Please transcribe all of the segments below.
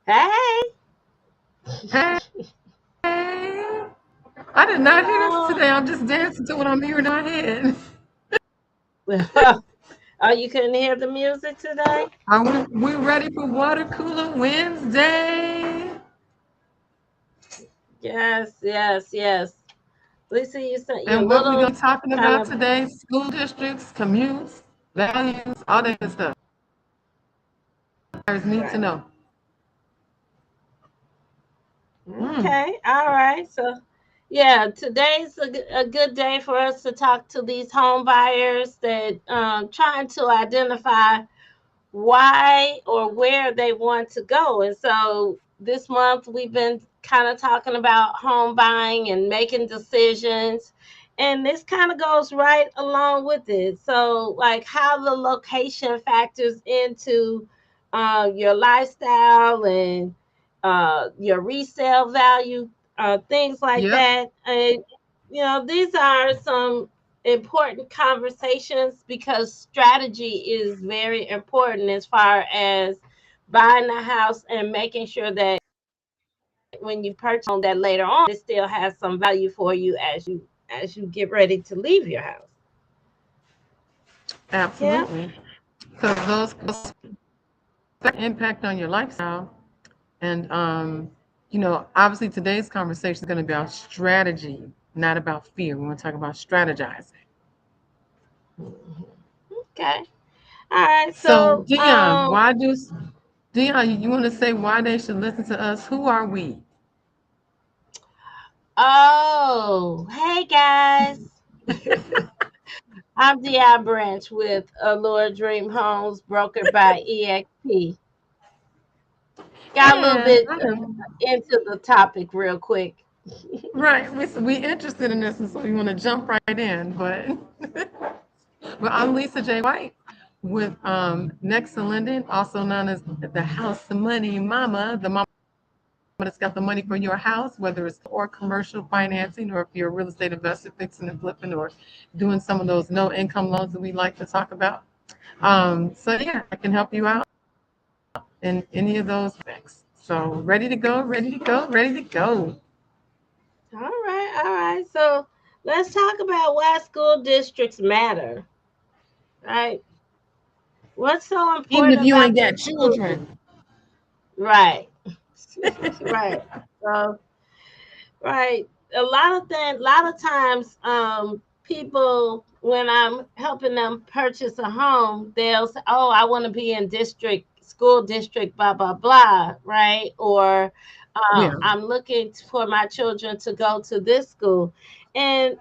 Hey. Hey, I did not hear this Oh. today. I'm just dancing to what I'm hearing in my head. Oh, you couldn't hear the music today? We ready for Water Cooler Wednesday? Yes, yes, yes. Lisa, you sent your And what we gonna little be talking kind about of today? School districts, commutes, values, all that good stuff. Parents need to right. know. Mm. Okay, all right. So, yeah, today's a good day for us to talk to these home buyers that trying to identify why or where they want to go. And so this month we've been kind of talking about home buying and making decisions. And this kind of goes right along with it. So, like how the location factors into your lifestyle and your resale value, things like Yep, that. And, these are some important conversations because strategy is very important as far as buying a house and making sure that when you purchase home that later on it still has some value for you as you get ready to leave your house. Yeah. absolutely. Because those impact on your lifestyle. And obviously today's conversation is going to be about strategy, not about fear. We want to talk about strategizing. Okay. All right. So, So Dion, you want to say why they should listen to us? Who are we? hey guys. I'm Dione Branch with Allure Dream Homes, brokered by EXP. Got a little And bit into the topic real quick. right, we interested in this, and so we want to jump right in. But well, I'm Lisa J. White with Next to Linden, also known as the House Money Mama, the mama that's got the money for your house, whether it's or commercial financing, or if you're a real estate investor fixing and flipping, or doing some of those no income loans that we like to talk about. So yeah, I can help you out in any of those things. So ready to go, ready to go, ready to go. All right, all right. So let's talk about why school districts matter, right? What's so Even if important you ain't about the got school children. district? Right, right. So, right. A lot of times, people when I'm helping them purchase a home, they'll say, "Oh, I want to be in school district, blah blah blah," right? Or Yeah, I'm looking for my children to go to this school. And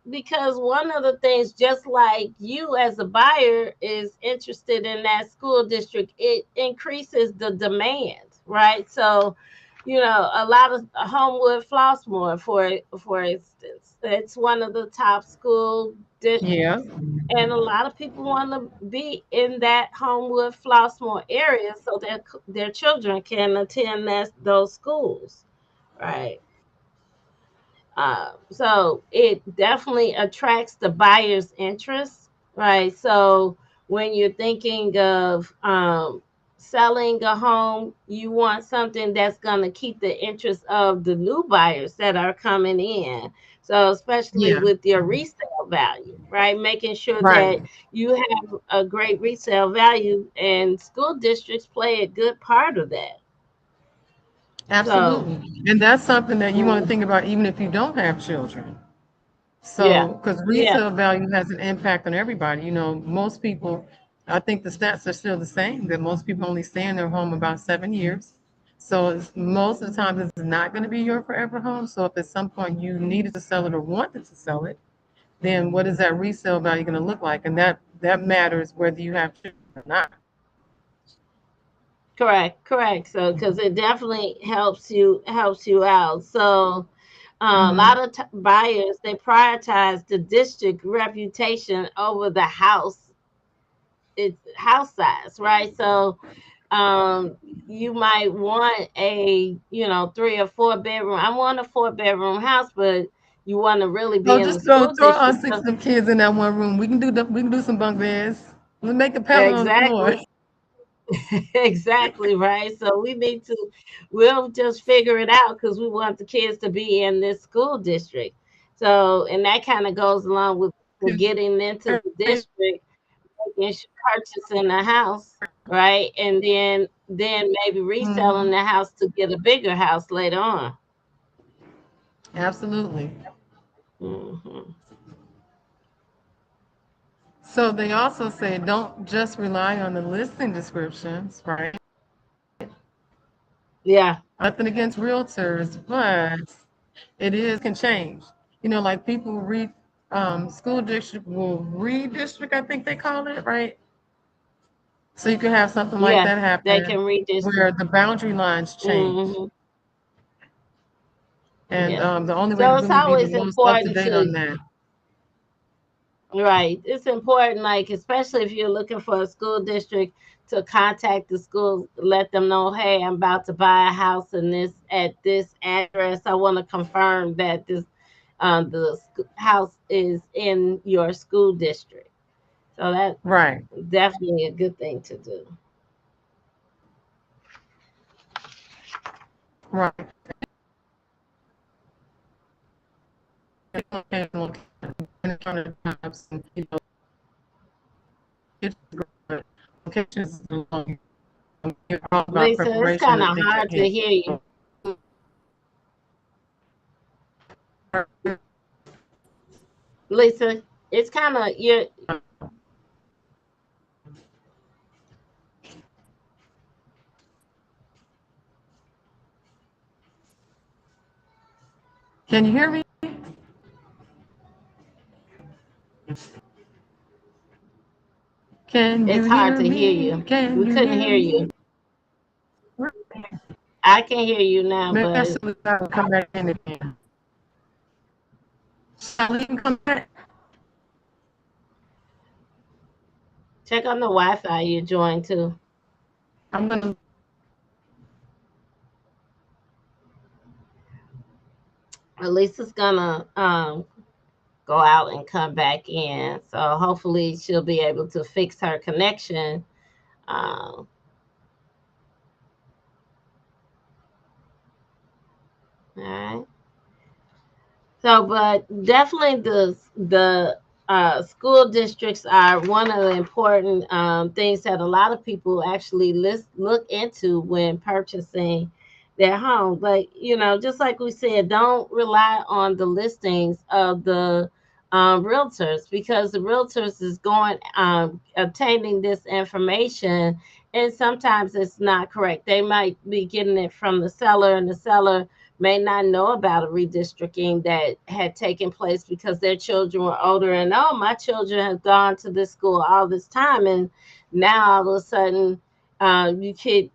because one of the things, just like you as a buyer is interested in that school district, it increases the demand, right? So, a lot of Homewood Flossmoor, for instance, it's one of the top school yeah, districts, and a lot of people want to be in that Homewood Flossmoor area so their children can attend those schools, right? So it definitely attracts the buyer's interest, right? So when you're thinking of selling a home, you want something that's going to keep the interest of the new buyers that are coming in. So especially yeah, with your resale value, right? Making sure right. that you have a great resale value, and school districts play a good part of that. So, Absolutely. And that's something that you want to mm, think about even if you don't have children. yeah, So, because yeah, resale value has an impact on everybody. Most people, I think the stats are still the same, that most people only stay in their home about 7 years. So, most of the time, this is not going to be your forever home. So, if at some point you needed to sell it or wanted to sell it, then what is that resale value going to look like? And that matters whether you have children or not. Correct, correct. So, because it definitely helps you out. So, a lot Hmm. of buyers they prioritize the district reputation over the its house size, right? So, you might want a 3 or 4 bedroom. I want a 4 bedroom house, but you want to really be So in the just throw school throw district. us six of them kids in that one room. We can do some bunk beds. We'll make a pillow on the floor. Exactly. Exactly, right. So we'll just figure it out because we want the kids to be in this school district. So, and that kind of goes along with getting into the district, purchasing a house, right? And then maybe reselling Mhm. the house to get a bigger house later on. Absolutely. Hmm. So they also say don't just rely on the listing descriptions, right? Yeah, Nothing against realtors, but it is can change. Like people read school district will redistrict, I think they call it, right? So you could have something like yeah, that they can happen read this. where the boundary lines change. Hmm. And Yeah. the only way to So it's really be the always most up to important date on to that. Right. It's important, like, especially if you're looking for a school district, to contact the school, let them know, hey, I'm about to buy a house in at this address. I want to confirm that house is in your school district. So that's Right, definitely a good thing to do. right. And it's locations alone. It's all about Lisa, it's preparation kind of and think hard to ahead. hear you. Lisa, it's kind of you. Can you hear me? Can you It's hard hear to hear me? you. Can We you couldn't hear hear you. me? I can hear you now, Maybe I but should leave out and come back in again. Shall I leave and come back? check on the Wi-Fi you joined to. I'm gonna. Lisa's gonna go out and come back in. So hopefully she'll be able to fix her connection. Um, all right. So, but definitely the school districts are one of the important things that a lot of people actually look into when purchasing their home. But just like we said, don't rely on the listings of the realtors, because the realtors is going obtaining this information, and sometimes it's not correct. They might be getting it from the seller, and the seller may not know about a redistricting that had taken place because their children were older, and oh, my children have gone to this school all this time, and now all of a sudden you can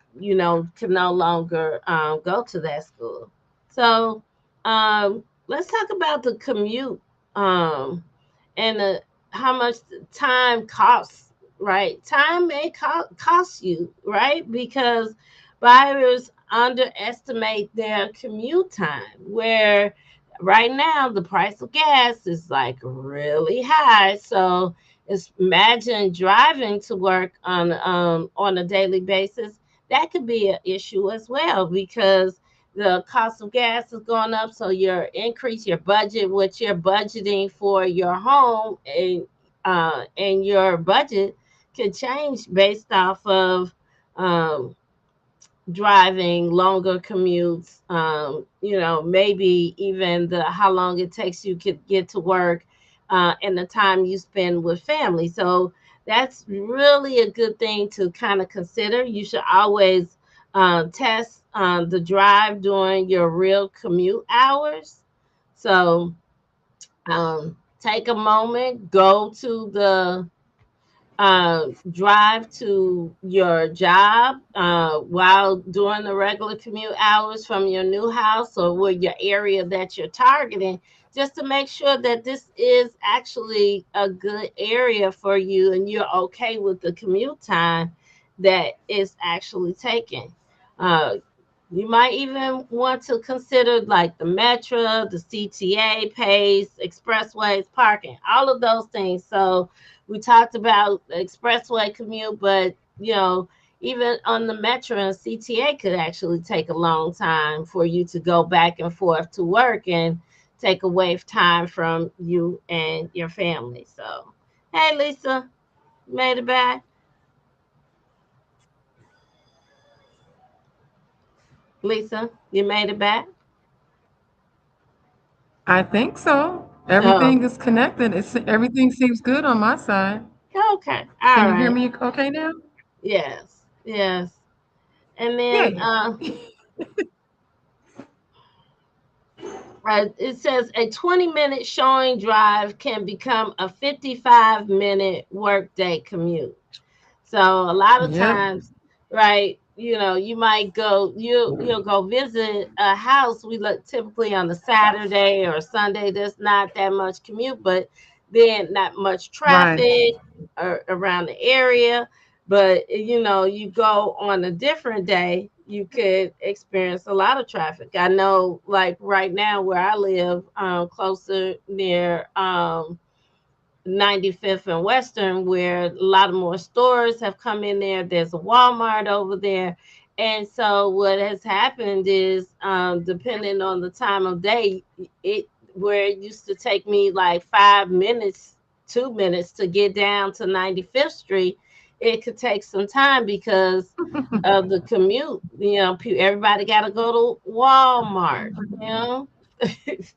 no longer go to that school. So let's talk about the commute, um, and how much time costs, right? Time may cost you, right? Because buyers underestimate their commute time, where right now the price of gas is like really high. So imagine driving to work on a daily basis. That could be an issue as well, because the cost of gas is going up. So your budget, what you're budgeting for your home, and your budget could change based off of um, driving longer commutes, maybe even the how long it takes you to get to work, and the time you spend with family. So that's really a good thing to kind of consider. You should always test the drive during your real commute hours. So take a moment, go to drive to your job while doing the regular commute hours from your new house or where your area that you're targeting, just to make sure that this is actually a good area for you and you're okay with the commute time that is actually taking. Uh, you might even want to consider like the metro, the CTA, pace, expressways, parking, all of those things. So we talked about the expressway commute, but even on the metro and CTA could actually take a long time for you to go back and forth to work and take away time from you and your family. So, hey, Lisa, you made it back. Lisa, you made it back. I think so. Oh, Everything is connected. Everything seems good on my side. okay. Can All you hear right. me okay now? Yes. Yes. And then Yay. it says a 20-minute showing drive can become a 55-minute workday commute. So a lot of Yep. times, right, you might go, you'll go visit a house. We look typically on a Saturday or Sunday. There's not that much commute, but then not much Right. traffic around the area. But you go on a different day, you could experience a lot of traffic. I know, like right now where I live, closer near 95th and Western, where a lot of more stores have come in there. There's a Walmart over there. And so what has happened is, depending on the time of day, it where it used to take me like 5 minutes, 2 minutes to get down to 95th Street, it could take some time because of the commute. Everybody got to go to Walmart, you know,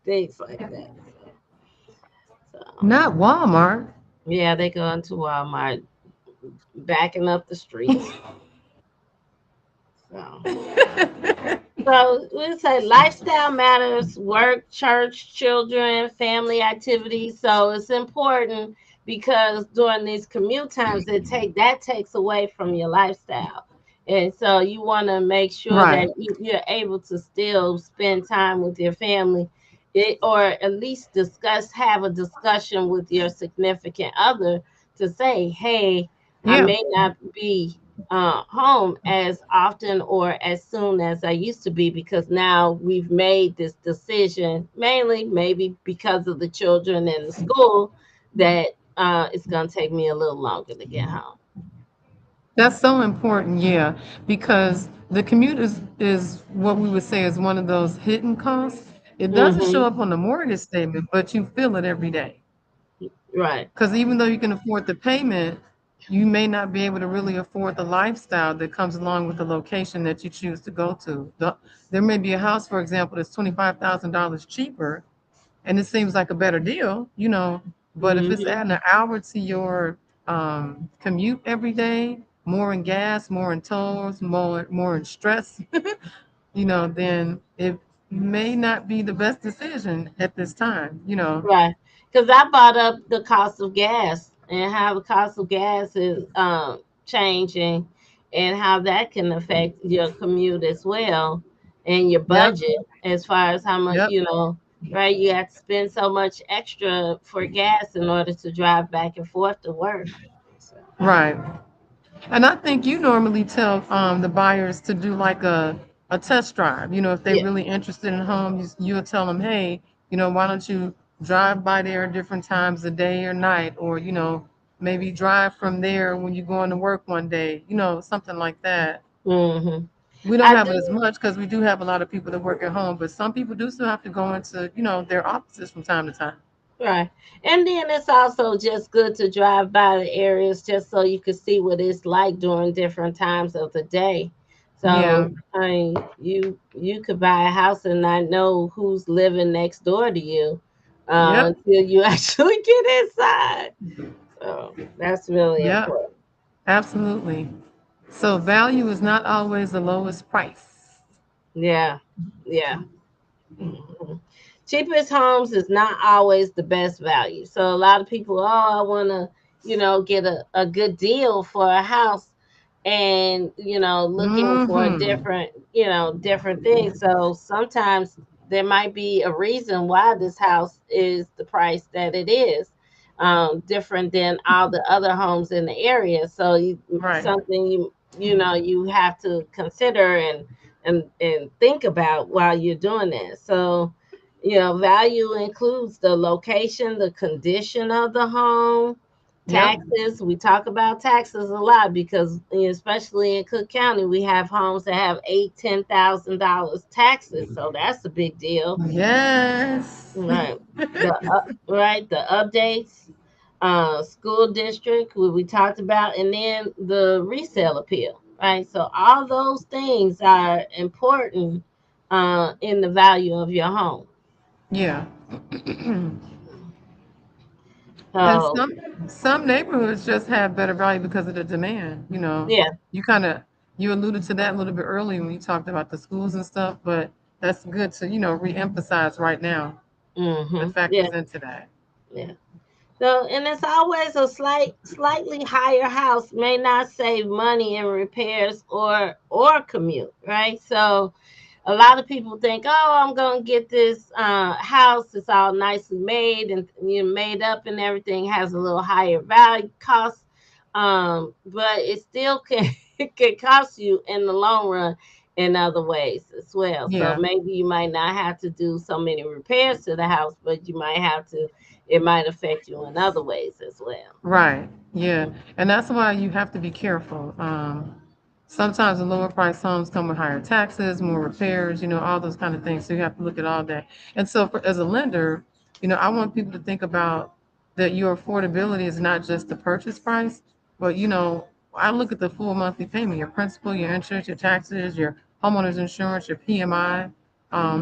things like that. So Not Walmart. yeah, they go into Walmart, backing up the streets. So, so we say lifestyle matters, work, church, children, family activities. So it's important because during these commute times, that takes away from your lifestyle, and so you want to make sure Right. that you're able to still spend time with your family, or at least have a discussion with your significant other to say, "Hey, I Yeah. may not be home as often or as soon as I used to be because now we've made this decision, mainly maybe because of the children and the school, that it's going to take me a little longer to get home." That's so important, yeah, because the commute is what we would say is one of those hidden costs. It doesn't show Mm-hmm. up on the mortgage statement, but you feel it every day. Right. Because even though you can afford the payment, you may not be able to really afford the lifestyle that comes along with the location that you choose to go to. There may be a house, for example, that's $25,000 cheaper, and it seems like a better deal, but if it's Mm-hmm. adding an hour to your commute every day, more in gas, more in tolls, more in stress, then it may not be the best decision at this time. Right. Because I brought up the cost of gas and how the cost of gas is changing and how that can affect your commute as well and your Yep, budget as far as how much, yep, right? You have to spend so much extra for gas in order to drive back and forth to work. So, right. And I think you normally tell the buyers to do like a test drive. If they're yeah. really interested in home, you'll tell them, hey, why don't you drive by there at different times of day or night, or maybe drive from there when you're going to work one day, something like that. Hmm. We don't I have it as do. much because we do have a lot of people that work at home, but some people do still have to go into their offices from time to time. Right. And then it's also just good to drive by the areas just so you can see what it's like during different times of the day. Yeah. So, I mean, you could buy a house and not know who's living next door to you Yep. until you actually get inside. So, that's really Yep. important. Absolutely. So value is not always the lowest price. Yeah. Yeah. Mhm. Cheapest homes is not always the best value. So a lot of people, oh, I want to, get a good deal for a house, and looking for Mm-hmm. different things. So sometimes there might be a reason why this house is the price that it is, different than all the other homes in the area. So Right. something you have to consider and think about while you're doing that. So value includes the location, the condition of the home, Yep. taxes. We talk about taxes a lot because, especially in Cook County, we have homes that have $8,000-$10,000 taxes. So that's a big deal. Yes. Right. The updates, school district, we talked about, and then the resale appeal. Right. So all those things are important in the value of your home. Yeah. And So some neighborhoods just have better value because of the demand. yeah. You kind of you alluded to that a little bit earlier when you talked about the schools and stuff, but that's good to reemphasize right now that Yeah. factors into that. Yeah. So, and it's always a slightly higher house may not save money in repairs or commute, right? So, a lot of people think, oh, I'm gonna get this house. It's all nicely made and made up and everything has a little higher value cost, but it still can it can cost you in the long run in other ways as well. So Yeah. maybe you might not have to do so many repairs to the house, but you might have to. It might affect you in other ways as well. Right. Yeah. And that's why you have to be careful. Sometimes the lower price homes come with higher taxes, more repairs, all those kind of things. So you have to look at all that. And so as a lender, I want people to think about that your affordability is not just the purchase price, but I look at the full monthly payment, your principal, your insurance, your taxes, your homeowner's insurance, your PMI.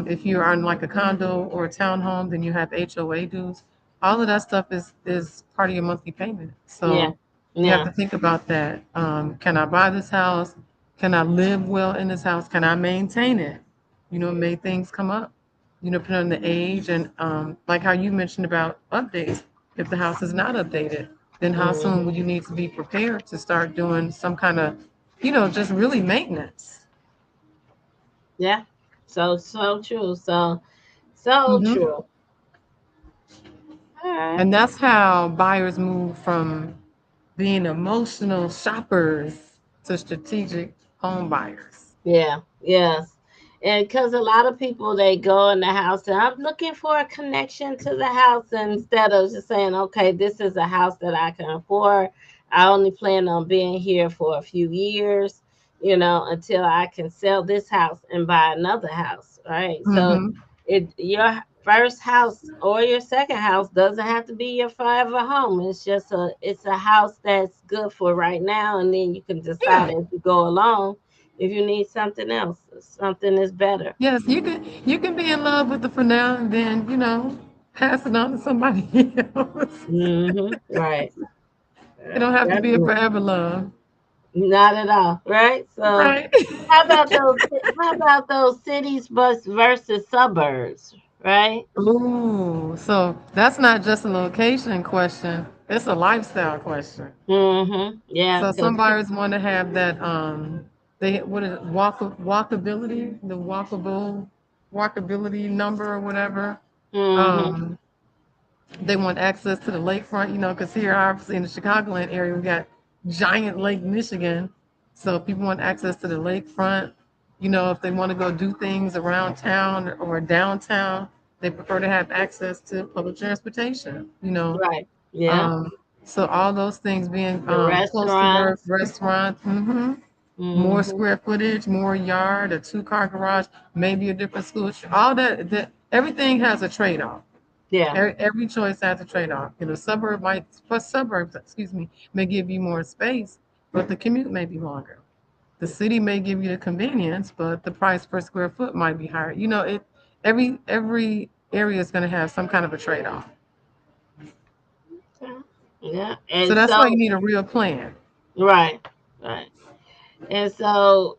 If you're on like a condo or a townhome, then you have HOA dues. All of that stuff is part of your monthly payment. Yeah, So you have yeah, to think about that. Can I buy this house? Can I live well in this house? Can I maintain it? May things come up, depending on the age and like how you mentioned about updates. If the house is not updated, then how soon hmm would you need to be prepared to start doing some kind of, just really maintenance? yeah. So true. So Hmm. true. All right. And that's how buyers move from being emotional shoppers to strategic home buyers. Yeah, yes. And because a lot of people, they go in the house and I'm looking for a connection to the house instead of just saying, okay, this is a house that I can afford. I only plan on being here for a few years, until I can sell this house and buy another house, right? So Hmm. your first house or your second house doesn't have to be your forever home. It's a house that's good for right now, and then you can decide Yeah. as you go along if you need something else, something is better. Yes, you can be in love with it for now and then, pass it on to somebody else. Right. It don't have to be a Definitely. forever love. Not at all. Right. So Right. how about those how about those cities bus versus suburbs? Right? Ooh, so that's not just a location question, it's a lifestyle question. Yeah, So some because buyers want to have that they what is it, walkability, the walkability number or whatever. mm-hmm. Um, they want access to the lakefront, because here, obviously, in the Chicagoland area, we got giant Lake Michigan. So people want access to the lakefront. If they want to go do things around town or downtown, they prefer to have access to public transportation. Right. Yeah. Um, so all those things being The close to work, restaurants. restaurants, more Mm-hmm. square footage, more yard, a two-car garage, maybe a different school. All that everything has a trade-off. Yeah. Every choice has a trade-off. Suburbs, excuse me, may give you more space, but the commute may be longer. The city may give you the convenience, but the price per square foot might be higher. Every area is going to have some kind of a trade-off. Yeah. So And that's why you so need a real plan. right. Right. And so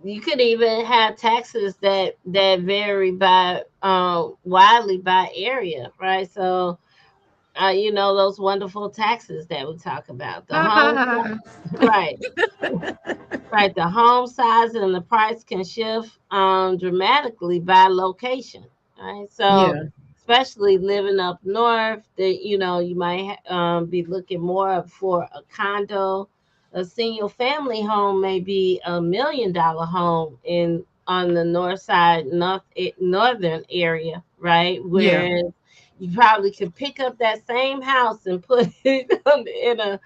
you could even have taxes that vary by widely by area, right? So those wonderful taxes that we talk about. The home, right, right. The home size and the price can shift dramatically by location. Right, so Yeah, especially living up north, that you might be looking more for a condo. A single family home may be $1 million home in on the north side, northern area, right? yeah, Whereas you probably could pick up that same house and put it in a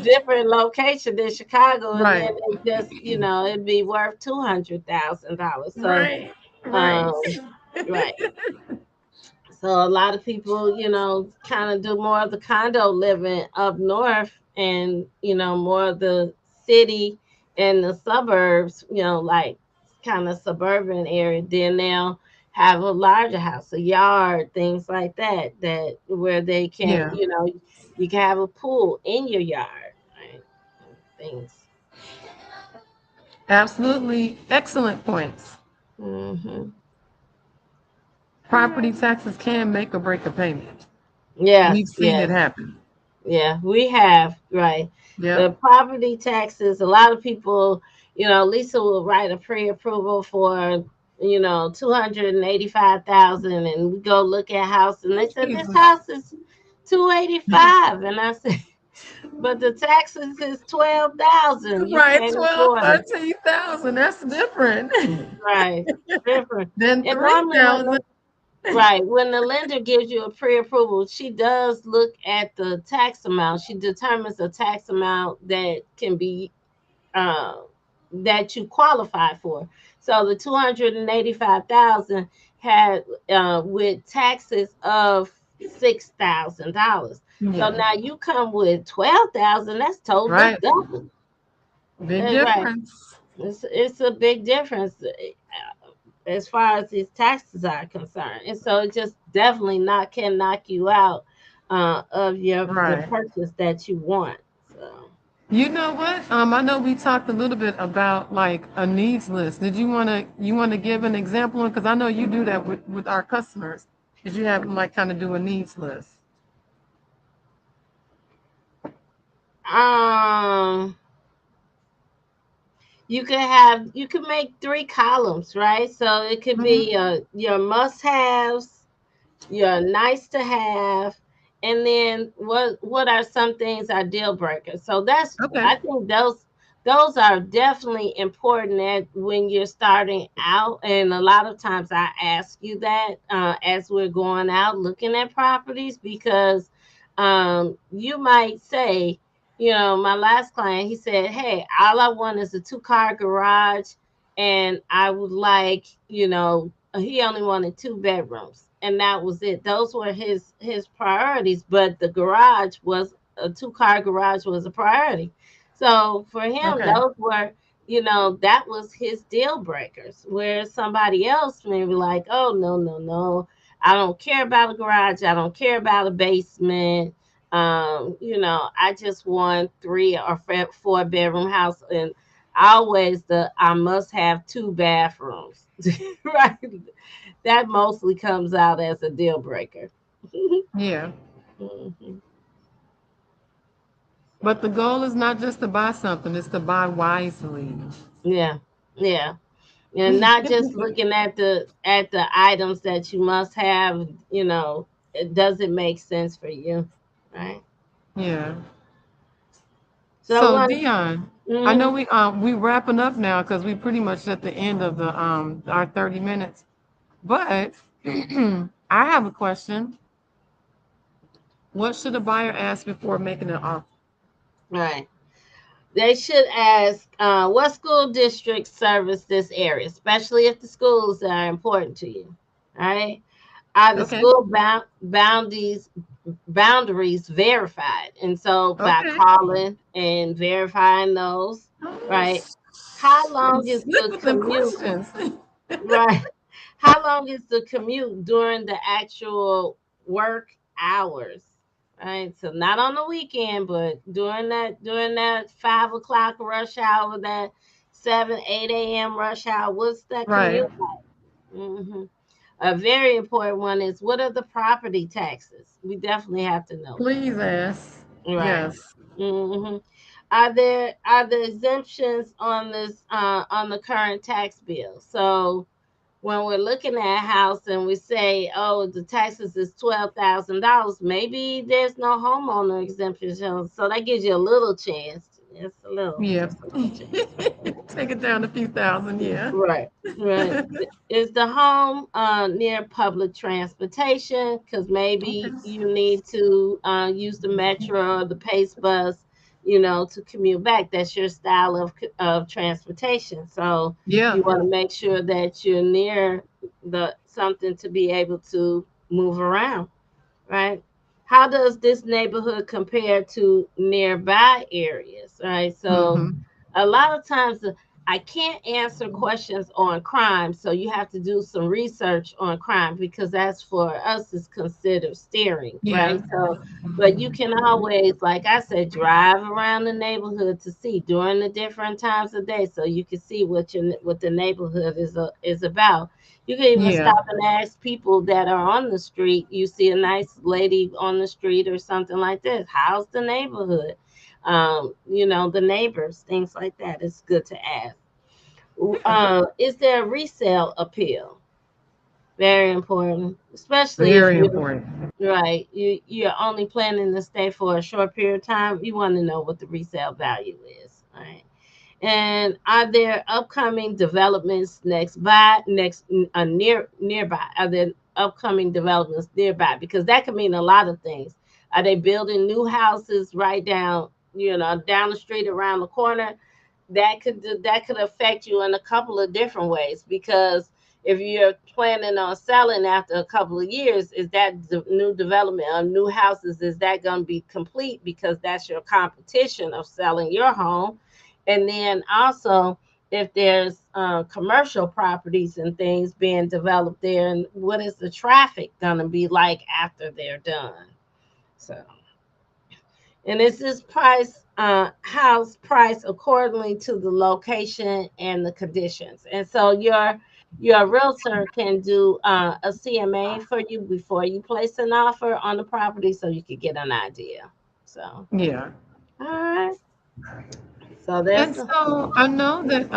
different location in Chicago, and then right, it just, it'd be worth $200,000. So, right, right, um, right. So a lot of people, kind of do more of the condo living up north, and more of the city and the suburbs, like kind of suburban area. Then they'll have a larger house, a yard, things like that, that where they can, yeah, you can have a pool in your yard, right? Things. absolutely excellent points. Hmm. Property taxes can make or break a payment. We've Yes, seen it yes. happen. Yeah, we have, right. Yep. The property taxes, a lot of people, Lisa will write a pre-approval for, 285,000, and we go look at house, and they said this Jesus. house is 285, and I said, but the taxes is 12,000. You Right, can't 12, afford it. 13,000. That's different Right. Different. than And normally when 3,000. right, when the lender gives you a pre-approval, she does look at the tax amount. She determines a tax amount that can be uh, that you qualify for. So the 285,000 had with taxes of $6,000. So Yeah, now you come with 12,000. That's totally right. double. Big Right. difference. It's a big difference as far as these taxes are concerned, and so it just definitely not can knock you out of the Right. purchase that you want. So You know what? I know we talked a little bit about like a needs list. Did you want to give an example? Because I know you do that with our customers. Did you have them like kind of do a needs list? um you could make three columns, right? So it could Hmm. be your must haves, your nice to have, and then what are some things are deal breakers. So that's, Okay. I think those are definitely important at when you're starting out. And a lot of times I ask you that as we're going out looking at properties, because you might say, my last client, he said, hey, all I want is a two-car garage, and I would like, he only wanted two bedrooms, and that was it. Those were his priorities, but the garage was a two-car garage was a priority. So for him, Okay. those were, that was his deal breakers. Where somebody else may be like, oh, no, no, no, I don't care about a garage, I don't care about a basement. I just want three or four bedroom house, and always I must have two bathrooms. Right. That mostly comes out as a deal breaker. Yeah. Mhm. But the goal is not just to buy something, it's to buy wisely. Yeah, yeah, and not just looking at the items that you must have. It doesn't make sense for you, right? Yeah. So So one, Dion, I know mhm, we wrapping up now because we pretty much at the end of the our 30 minutes. But I have a question. What should a buyer ask before making an offer? right. They should ask what school districts service this area, especially if the schools are important to you. All right. Are the Okay. school boundaries verified? And so by Okay. calling and verifying those, Oh, right? How long is slick the with them commute? questions. Right. How long is the commute during the actual work hours? Right. So not on the weekend, but during that 5 o'clock rush hour, that 7, 8 a.m. rush hour, what's that Right. commute like? Hmm. A very important one is, what are the property taxes? We definitely have to know that. Please ask. Right. Yes. hmm Are the exemptions on this on the current tax bill? So when we're looking at a house and we say, oh, the taxes is $12,000, maybe there's no homeowner exemption. So that gives you a little chance. It's a little, Yeah. just a little chance. Take it down a few thousand, yeah. Right, right. Is the home near public transportation? Because maybe Okay. you need to use the metro or the Pace bus, to commute back. That's your style of transportation. So Yeah. you want to make sure that you're near the something to be able to move around, right? How does this neighborhood compare to nearby areas, right? So Mm-hmm. a lot of times I can't answer questions on crime, so you have to do some research on crime because that's for us is considered steering, Yeah. right? So, but you can always, like I said, drive around the neighborhood to see during the different times of day, so you can see what the neighborhood is about. You can even Yeah. stop and ask people that are on the street. You see a nice lady on the street or something like this. How's the neighborhood? The neighbors, things like that. It's good to ask. Is there a resale appeal? Very important, especially if Very you're important. right. You're only planning to stay for a short period of time. You want to know what the resale value is, right? And are there upcoming developments nearby? Are there upcoming developments nearby? Because that could mean a lot of things. Are they building new houses right down the street around the corner? That could affect you in a couple of different ways, because if you're planning on selling after a couple of years, is that the new development of new houses, is that going to be complete, because that's your competition of selling your home? And then also, if there's commercial properties and things being developed there, and what is the traffic going to be like after they're done? So, and this is house price accordingly to the location and the conditions. And so your realtor can do a CMA for you before you place an offer on the property, so you could get an idea. So, all Yeah. right. So And that's so I know that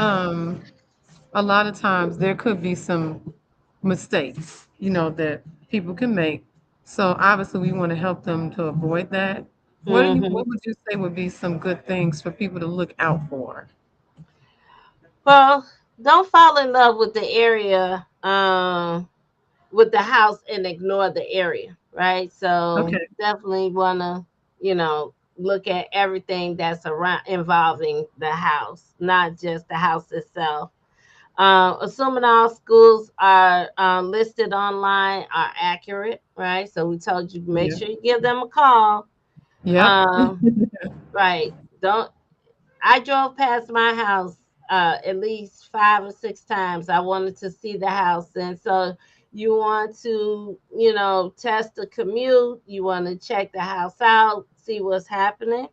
a lot of times there could be some mistakes, that people can make. So obviously we want to help them to avoid that. hmm What would you say would be some good things for people to look out for? well, don't fall in love with the area, with the house, and ignore the area, right? So Okay. definitely want to, look at everything that's around involving the house, not just the house itself. Assuming all schools are listed online are accurate, right? So we told you, make Yeah. sure you give them a call. Yep. Um, right. Don't I drove past my house at least 5 or 6 times. I wanted to see the house. And so you want to, test the commute. You want to check the house out, see what's happening.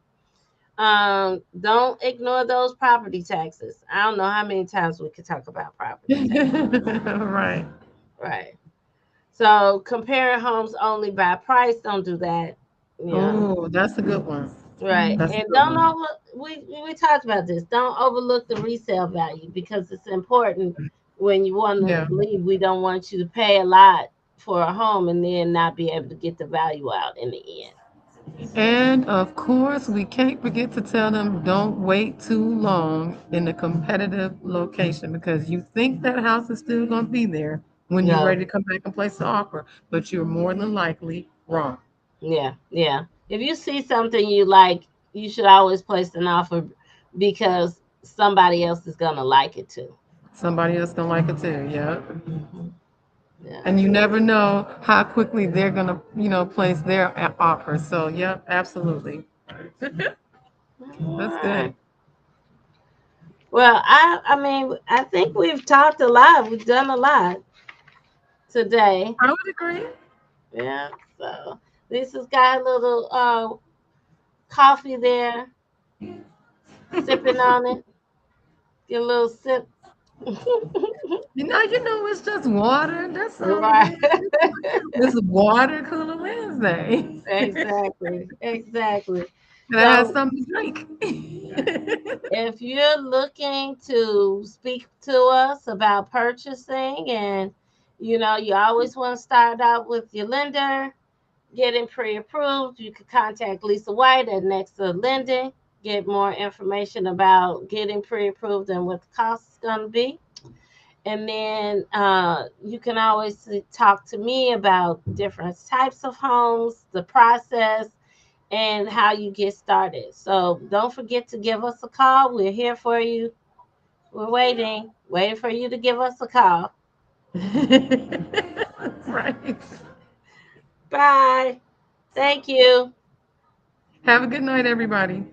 Don't ignore those property taxes. I don't know how many times we could talk about property tax. Right. Right. So comparing homes only by price, don't do that. You know. Oh, that's a good one. Right. That's a And good don't one. over we talked about this. Don't overlook the resale value, because it's important when you want to Yeah. leave. We don't want you to pay a lot for a home and then not be able to get the value out in the end. And of course, we can't forget to tell them don't wait too long in a competitive location, because you think that house is still going to be there when you're No. ready to come back and place the offer, but you're more than likely wrong. Yeah, yeah. If you see something you like, you should always place an offer, because somebody else is gonna like it too. Somebody else don't like it too, yeah. hmm Yeah. And you never know how quickly they're going to, place their offer. So, yeah, absolutely. That's All good. right. Well, I mean, I think we've talked a lot. We've done a lot today. I would agree. Yeah. So Lisa's got a little coffee there, sipping on it. Get a little sip. It's just water. That's all it Right. is. It's Water Cooler Wednesday. Exactly. Exactly. And I had So something to drink. if you're looking to speak to us about purchasing and you always want to start out with your lender, getting pre-approved, you can contact Lisa White at Next to Lending, get more information about getting pre-approved and what the cost is going to be. And then you can always talk to me about different types of homes, the process, and how you get started. So don't forget to give us a call. We're here for you. We're waiting for you to give us a call. Right. Bye. Thank you. Have a good night, everybody.